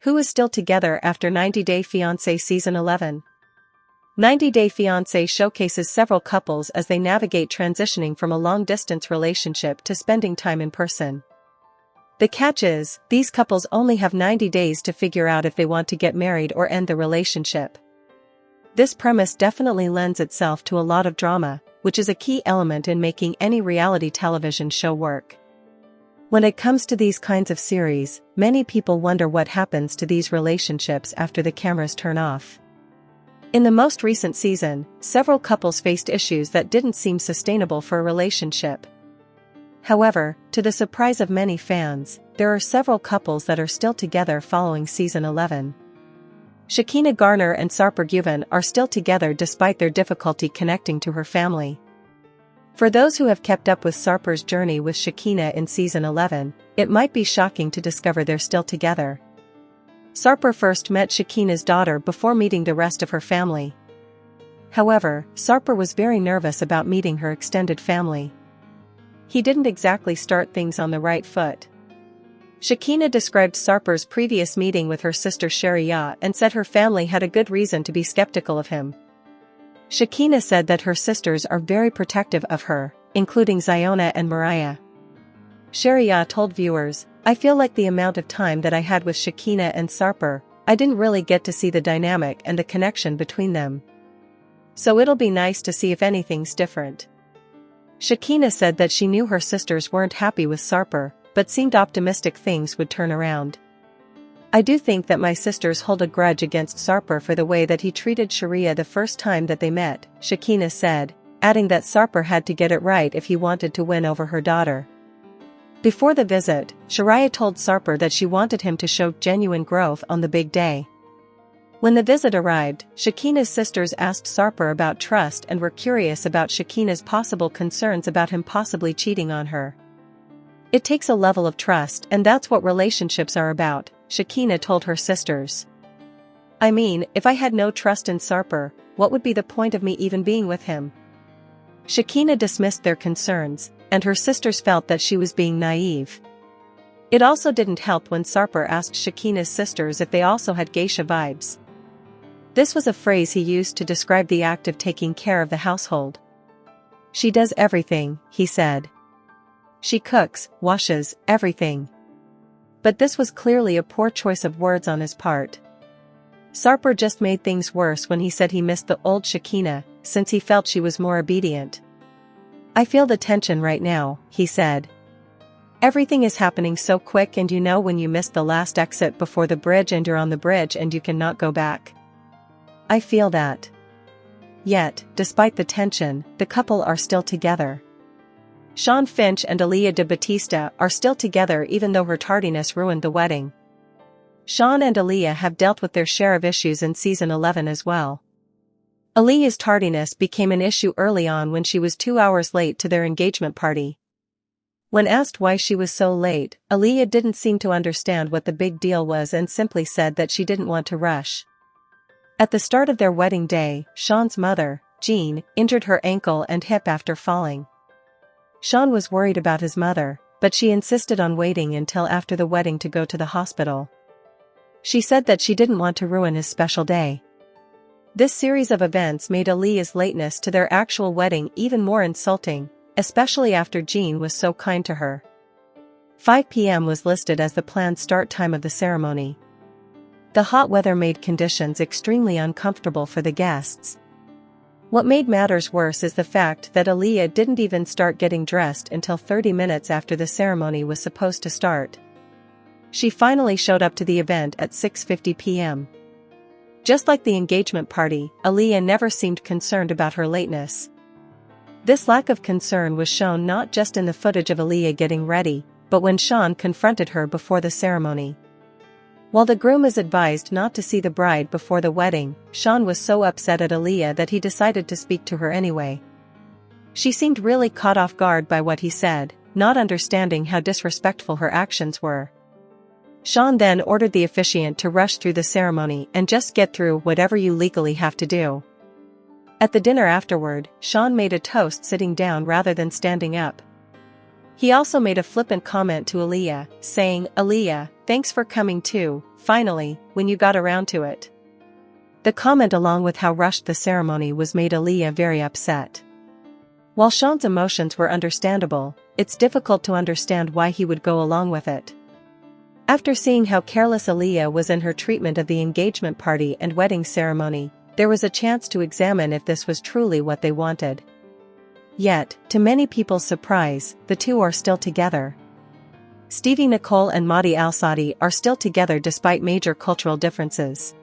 Who is still together after 90 Day Fiancé Season 11? 90 Day Fiancé showcases several couples as they navigate transitioning from a long-distance relationship to spending time in person. The catch is, these couples only have 90 days to figure out if they want to get married or end the relationship. This premise definitely lends itself to a lot of drama, which is a key element in making any reality television show work. When it comes to these kinds of series, many people wonder what happens to these relationships after the cameras turn off. In the most recent season, several couples faced issues that didn't seem sustainable for a relationship. However, to the surprise of many fans, there are several couples that are still together following Season 11. Shekinah Garner and Sarper Guven are still together despite their difficulty connecting to her family. For those who have kept up with Sarper's journey with Shekinah in Season 11, it might be shocking to discover they're still together. Sarper first met Shekinah's daughter before meeting the rest of her family. However, Sarper was very nervous about meeting her extended family. He didn't exactly start things on the right foot. Shekinah described Sarper's previous meeting with her sister Sharia and said her family had a good reason to be skeptical of him. Shekinah said that her sisters are very protective of her, including Ziona and Mariah. Sharia told viewers, "I feel like the amount of time that I had with Shekinah and Sarper, I didn't really get to see the dynamic and the connection between them. So it'll be nice to see if anything's different." Shekinah said that she knew her sisters weren't happy with Sarper, but seemed optimistic things would turn around. "I do think that my sisters hold a grudge against Sarper for the way that he treated Sharia the first time that they met," Shekinah said, adding that Sarper had to get it right if he wanted to win over her daughter. Before the visit, Sharia told Sarper that she wanted him to show genuine growth on the big day. When the visit arrived, Shekinah's sisters asked Sarper about trust and were curious about Shekinah's possible concerns about him possibly cheating on her. "It takes a level of trust, and that's what relationships are about," Shekinah told her sisters. "I mean, if I had no trust in Sarper, what would be the point of me even being with him?" Shekinah dismissed their concerns, and her sisters felt that she was being naive. It also didn't help when Sarper asked Shekinah's sisters if they also had geisha vibes. This was a phrase he used to describe the act of taking care of the household. "She does everything," he said. "She cooks, washes, everything." But this was clearly a poor choice of words on his part. Sarper just made things worse when he said he missed the old Shekinah, since he felt she was more obedient. "I feel the tension right now," he said. "Everything is happening so quick, and you know when you missed the last exit before the bridge and you're on the bridge and you cannot go back. I feel that." Yet, despite the tension, the couple are still together. Sean Finch and Aaliyah de Batista are still together even though her tardiness ruined the wedding. Sean and Aaliyah have dealt with their share of issues in Season 11 as well. Aaliyah's tardiness became an issue early on when she was 2 hours late to their engagement party. When asked why she was so late, Aaliyah didn't seem to understand what the big deal was and simply said that she didn't want to rush. At the start of their wedding day, Sean's mother, Jean, injured her ankle and hip after falling. Sean was worried about his mother, but she insisted on waiting until after the wedding to go to the hospital. She said that she didn't want to ruin his special day. This series of events made Aaliyah's lateness to their actual wedding even more insulting, especially after Jean was so kind to her. 5 p.m. was listed as the planned start time of the ceremony. The hot weather made conditions extremely uncomfortable for the guests. What made matters worse is the fact that Aaliyah didn't even start getting dressed until 30 minutes after the ceremony was supposed to start. She finally showed up to the event at 6:50 p.m. Just like the engagement party, Aaliyah never seemed concerned about her lateness. This lack of concern was shown not just in the footage of Aaliyah getting ready, but when Sean confronted her before the ceremony. While the groom is advised not to see the bride before the wedding, Sean was so upset at Aaliyah that he decided to speak to her anyway. She seemed really caught off guard by what he said, not understanding how disrespectful her actions were. Sean then ordered the officiant to rush through the ceremony and just get through whatever you legally have to do. At the dinner afterward, Sean made a toast sitting down rather than standing up. He also made a flippant comment to Aaliyah, saying, "Aaliyah, thanks for coming too, finally, when you got around to it." The comment along with how rushed the ceremony was made Aaliyah very upset. While Sean's emotions were understandable, it's difficult to understand why he would go along with it. After seeing how careless Aaliyah was in her treatment of the engagement party and wedding ceremony, there was a chance to examine if this was truly what they wanted. Yet, to many people's surprise, the two are still together. Stevie Nicole and Madi Al-Saadi are still together despite major cultural differences.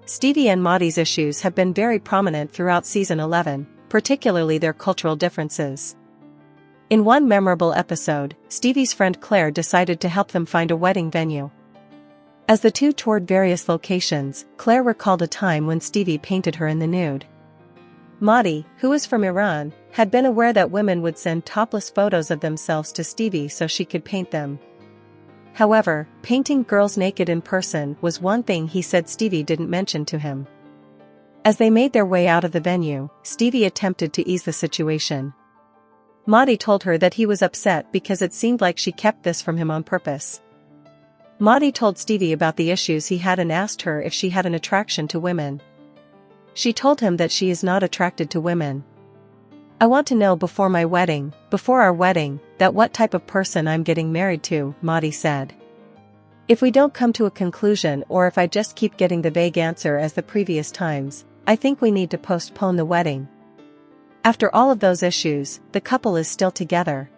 Stevie and Madi's issues have been very prominent throughout season 11, particularly their cultural differences. In one memorable episode, Stevie's friend Claire decided to help them find a wedding venue. As the two toured various locations, Claire recalled a time when Stevie painted her in the nude. Madi, who is from Iran, had been aware that women would send topless photos of themselves to Stevie so she could paint them. However, painting girls naked in person was one thing he said Stevie didn't mention to him. As they made their way out of the venue, Stevie attempted to ease the situation. Madi told her that he was upset because it seemed like she kept this from him on purpose. Madi told Stevie about the issues he had and asked her if she had an attraction to women. She told him that she is not attracted to women. "I want to know before our wedding, that what type of person I'm getting married to," Madi said. "If we don't come to a conclusion or if I just keep getting the vague answer as the previous times, I think we need to postpone the wedding." After all of those issues, the couple is still together.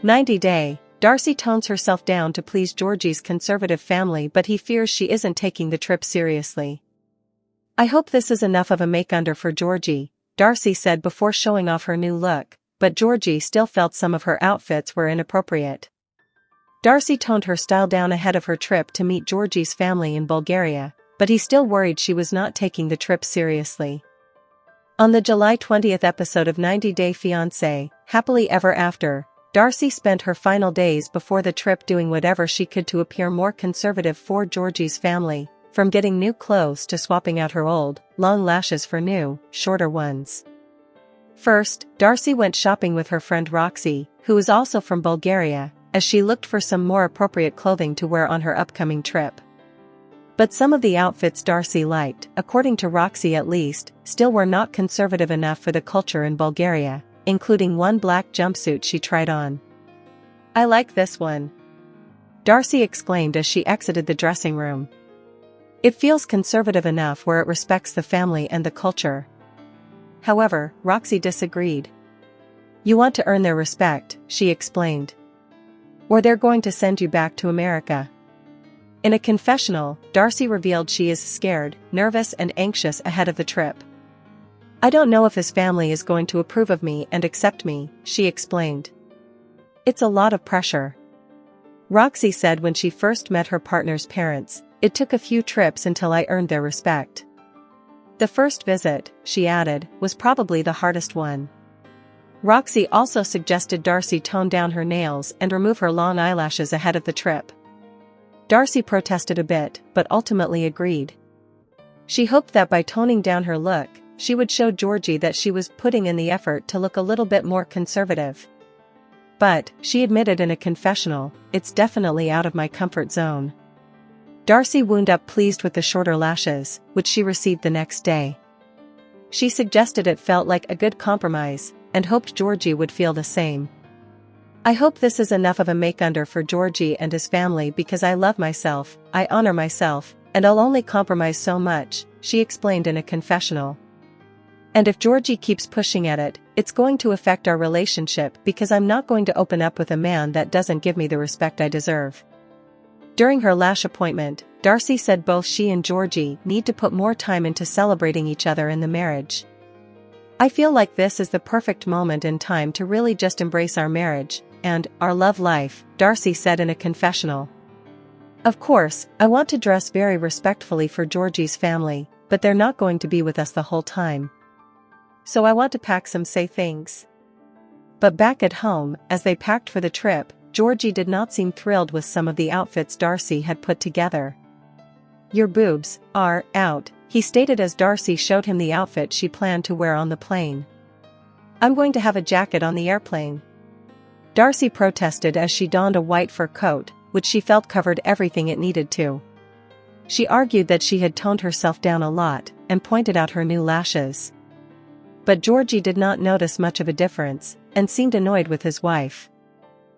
90 Day, Darcy tones herself down to please Georgie's conservative family, but he fears she isn't taking the trip seriously. "I hope this is enough of a make-under for Georgie," Darcy said before showing off her new look, but Georgie still felt some of her outfits were inappropriate. Darcy toned her style down ahead of her trip to meet Georgie's family in Bulgaria, but he still worried she was not taking the trip seriously. On the July 20th episode of 90 Day Fiancé, Happily Ever After, Darcy spent her final days before the trip doing whatever she could to appear more conservative for Georgie's family, from getting new clothes to swapping out her old, long lashes for new, shorter ones. First, Darcy went shopping with her friend Roxy, who is also from Bulgaria, as she looked for some more appropriate clothing to wear on her upcoming trip. But some of the outfits Darcy liked, according to Roxy at least, still were not conservative enough for the culture in Bulgaria, including one black jumpsuit she tried on. "I like this one," Darcy exclaimed as she exited the dressing room. "It feels conservative enough where it respects the family and the culture." However, Roxy disagreed. "You want to earn their respect," she explained. "Or they're going to send you back to America." In a confessional, Darcy revealed she is scared, nervous and anxious ahead of the trip. "I don't know if his family is going to approve of me and accept me," she explained. "It's a lot of pressure." Roxy said when she first met her partner's parents, "It took a few trips until I earned their respect." The first visit, she added, was probably the hardest one. Roxy also suggested Darcy tone down her nails and remove her long eyelashes ahead of the trip. Darcy protested a bit, but ultimately agreed. She hoped that by toning down her look, she would show Georgie that she was putting in the effort to look a little bit more conservative. But, she admitted in a confessional, "It's definitely out of my comfort zone." Darcy wound up pleased with the shorter lashes, which she received the next day. She suggested it felt like a good compromise, and hoped Georgie would feel the same. "I hope this is enough of a make-under for Georgie and his family because I love myself, I honor myself, and I'll only compromise so much," she explained in a confessional. "And if Georgie keeps pushing at it, it's going to affect our relationship because I'm not going to open up with a man that doesn't give me the respect I deserve." During her lash appointment, Darcy said both she and Georgie need to put more time into celebrating each other in the marriage. "I feel like this is the perfect moment in time to really just embrace our marriage and our love life," Darcy said in a confessional. "Of course, I want to dress very respectfully for Georgie's family, but they're not going to be with us the whole time. So I want to pack some safe things." But back at home, as they packed for the trip, Georgie did not seem thrilled with some of the outfits Darcy had put together. "Your boobs are out," he stated as Darcy showed him the outfit she planned to wear on the plane. "I'm going to have a jacket on the airplane." Darcy protested as she donned a white fur coat, which she felt covered everything it needed to. She argued that she had toned herself down a lot, and pointed out her new lashes. But Georgie did not notice much of a difference, and seemed annoyed with his wife.